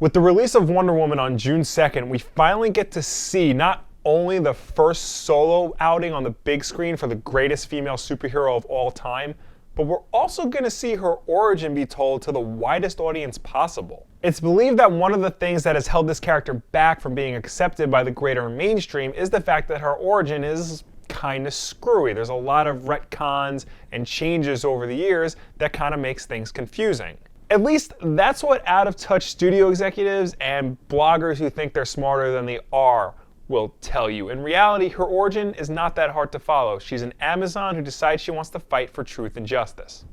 With the release of Wonder Woman on June 2nd, we finally get to see not only the first solo outing on the big screen for the greatest female superhero of all time, but we're also going to see her origin be told to the widest audience possible. It's believed that one of the things that has held this character back from being accepted by the greater mainstream is the fact that her origin is kind of screwy. There's a lot of retcons and changes over the years that kind of makes things confusing. At least that's what out-of-touch studio executives and bloggers who think they're smarter than they are will tell you. In reality, her origin is not that hard to follow. She's an Amazon who decides she wants to fight for truth and justice.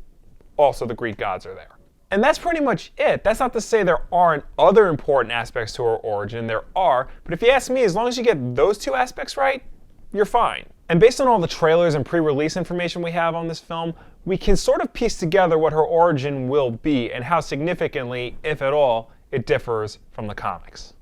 Also, the Greek gods are there. And that's pretty much it. That's not to say there aren't other important aspects to her origin. There are, but if you ask me, as long as you get those two aspects right, you're fine. And based on all the trailers and pre-release information we have on this film, we can sort of piece together what her origin will be and how significantly, if at all, it differs from the comics.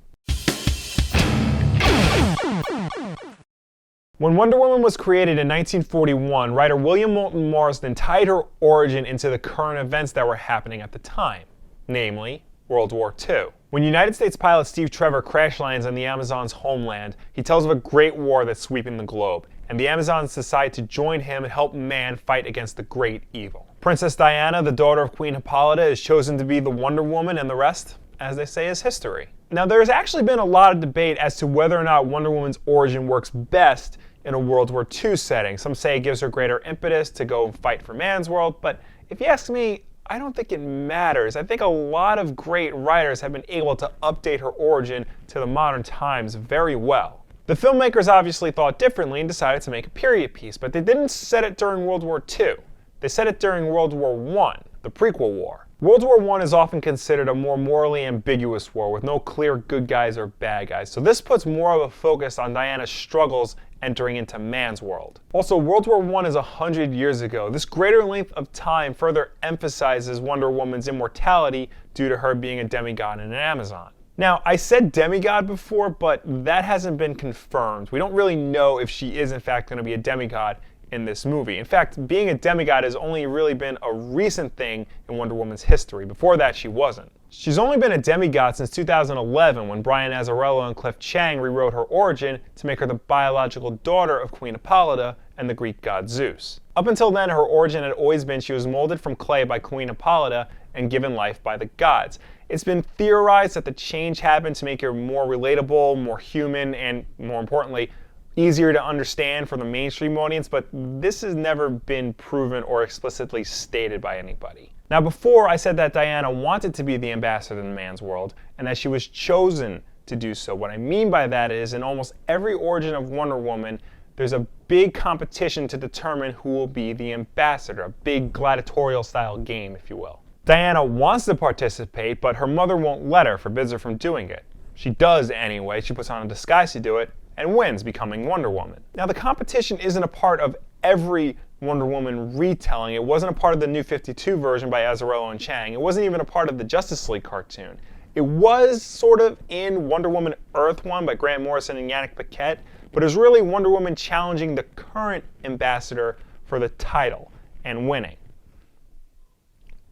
When Wonder Woman was created in 1941, writer William Moulton Marsden tied her origin into the current events that were happening at the time, namely World War II. When United States pilot Steve Trevor crash lands on the Amazon's homeland, he tells of a great war that's sweeping the globe, and the Amazons decide to join him and help man fight against the great evil. Princess Diana, the daughter of Queen Hippolyta, is chosen to be the Wonder Woman, and the rest, as they say, is history. Now, there's actually been a lot of debate as to whether or not Wonder Woman's origin works best in a World War II setting. Some say it gives her greater impetus to go and fight for man's world, but if you ask me, I don't think it matters. I think a lot of great writers have been able to update her origin to the modern times very well. The filmmakers obviously thought differently and decided to make a period piece, but they didn't set it during World War II. They set it during World War I, the prequel war. World War I is often considered a more morally ambiguous war with no clear good guys or bad guys, so this puts more of a focus on Diana's struggles entering into man's world. Also, World War I is 100 years ago. This greater length of time further emphasizes Wonder Woman's immortality due to her being a demigod and an Amazon. Now, I said demigod before, but that hasn't been confirmed. We don't really know if she is in fact going to be a demigod in this movie. In fact, being a demigod has only really been a recent thing in Wonder Woman's history. Before that, she wasn't. She's only been a demigod since 2011 when Brian Azzarello and Cliff Chiang rewrote her origin to make her the biological daughter of Queen Hippolyta and the Greek god Zeus. Up until then, her origin had always been she was molded from clay by Queen Hippolyta and given life by the gods. It's been theorized that the change happened to make her more relatable, more human, and more importantly, easier to understand for the mainstream audience, but this has never been proven or explicitly stated by anybody. Now, before I said that Diana wanted to be the ambassador in man's world, and that she was chosen to do so. What I mean by that is, in almost every origin of Wonder Woman, there's a big competition to determine who will be the ambassador, a big gladiatorial style game, if you will. Diana wants to participate, but her mother won't let her, forbids her from doing it. She does anyway, she puts on a disguise to do it, and wins, becoming Wonder Woman. Now, the competition isn't a part of every Wonder Woman retelling. It wasn't a part of the New 52 version by Azzarello and Chiang. It wasn't even a part of the Justice League cartoon. It was sort of in Wonder Woman Earth 1 by Grant Morrison and Yannick Paquette, but it was really Wonder Woman challenging the current ambassador for the title and winning.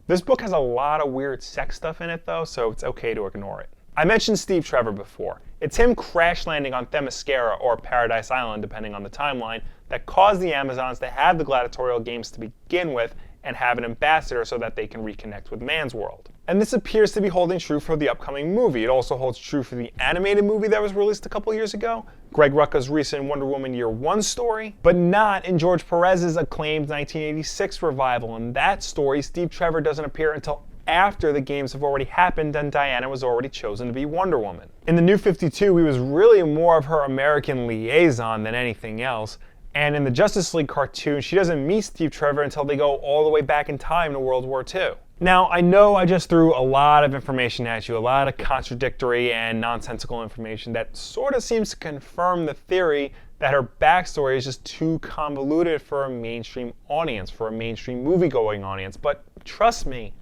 This book has a lot of weird sex stuff in it though, so it's okay to ignore it. I mentioned Steve Trevor before. It's him crash landing on Themyscira, or Paradise Island depending on the timeline, that caused the Amazons to have the gladiatorial games to begin with and have an ambassador so that they can reconnect with man's world. And this appears to be holding true for the upcoming movie. It also holds true for the animated movie that was released a couple years ago, Greg Rucka's recent Wonder Woman Year 1 story, but not in George Perez's acclaimed 1986 revival. In that story, Steve Trevor doesn't appear until after the games have already happened and Diana was already chosen to be Wonder Woman. In the New 52, he was really more of her American liaison than anything else, and in the Justice League cartoon, she doesn't meet Steve Trevor until they go all the way back in time to World War II. Now, I know I just threw a lot of information at you, a lot of contradictory and nonsensical information that sort of seems to confirm the theory that her backstory is just too convoluted for a mainstream audience, for a mainstream movie-going audience, but trust me,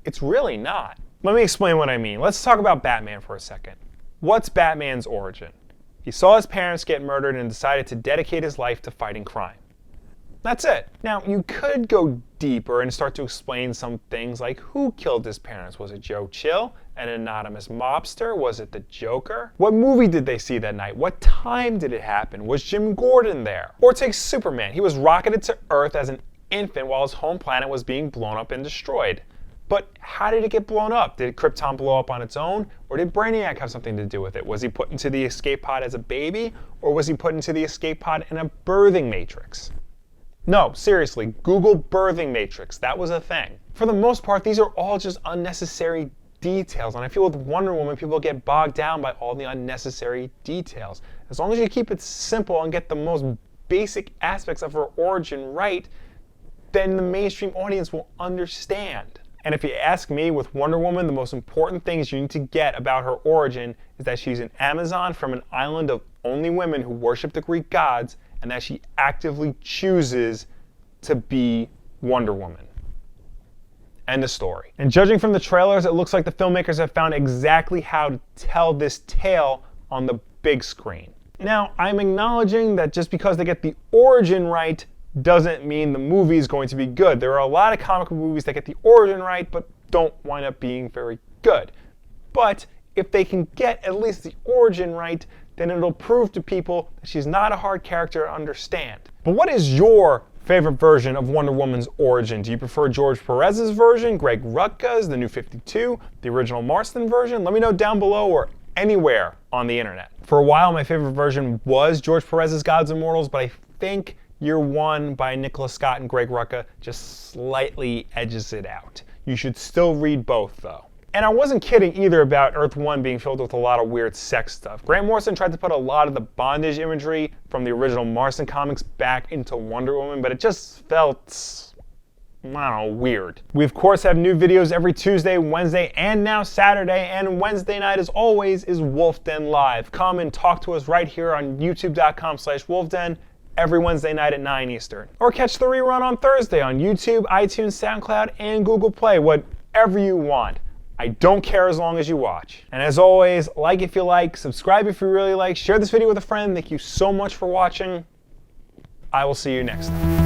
it's really not. Let me explain what I mean. Let's talk about Batman for a second. What's Batman's origin? He saw his parents get murdered and decided to dedicate his life to fighting crime. That's it. Now, you could go deeper and start to explain some things like who killed his parents. Was it Joe Chill, an anonymous mobster? Was it the Joker? What movie did they see that night? What time did it happen? Was Jim Gordon there? Or take Superman. He was rocketed to Earth as an infant while his home planet was being blown up and destroyed. But how did it get blown up? Did Krypton blow up on its own? Or did Brainiac have something to do with it? Was he put into the escape pod as a baby? Or was he put into the escape pod in a birthing matrix? No, seriously, Google birthing matrix. That was a thing. For the most part, these are all just unnecessary details. And I feel with Wonder Woman, people get bogged down by all the unnecessary details. As long as you keep it simple and get the most basic aspects of her origin right, then the mainstream audience will understand. And if you ask me, with Wonder Woman, the most important things you need to get about her origin is that she's an Amazon from an island of only women who worship the Greek gods, and that she actively chooses to be Wonder Woman. End of story. And judging from the trailers, it looks like the filmmakers have found exactly how to tell this tale on the big screen. Now, I'm acknowledging that just because they get the origin right doesn't mean the movie is going to be good. There are a lot of comic book movies that get the origin right but don't wind up being very good. But if they can get at least the origin right, then it'll prove to people that she's not a hard character to understand. But what is your favorite version of Wonder Woman's origin? Do you prefer George Perez's version, Greg Rucka's, the New 52, the original Marston version? Let me know down below or anywhere on the internet. For a while, my favorite version was George Perez's Gods and Mortals, but I think Year One by Nicholas Scott and Greg Rucka just slightly edges it out. You should still read both, though. And I wasn't kidding either about Earth 1 being filled with a lot of weird sex stuff. Grant Morrison tried to put a lot of the bondage imagery from the original Marston comics back into Wonder Woman, but it just felt, I don't know, weird. We of course have new videos every Tuesday, Wednesday, and now Saturday, and Wednesday night, as always, is Wulff Den Live. Come and talk to us right here on youtube.com/WulffDen every Wednesday night at 9 Eastern. Or catch the rerun on Thursday on YouTube, iTunes, SoundCloud, and Google Play, whatever you want. I don't care as long as you watch. And as always, like if you like, subscribe if you really like, share this video with a friend. Thank you so much for watching. I will see you next time.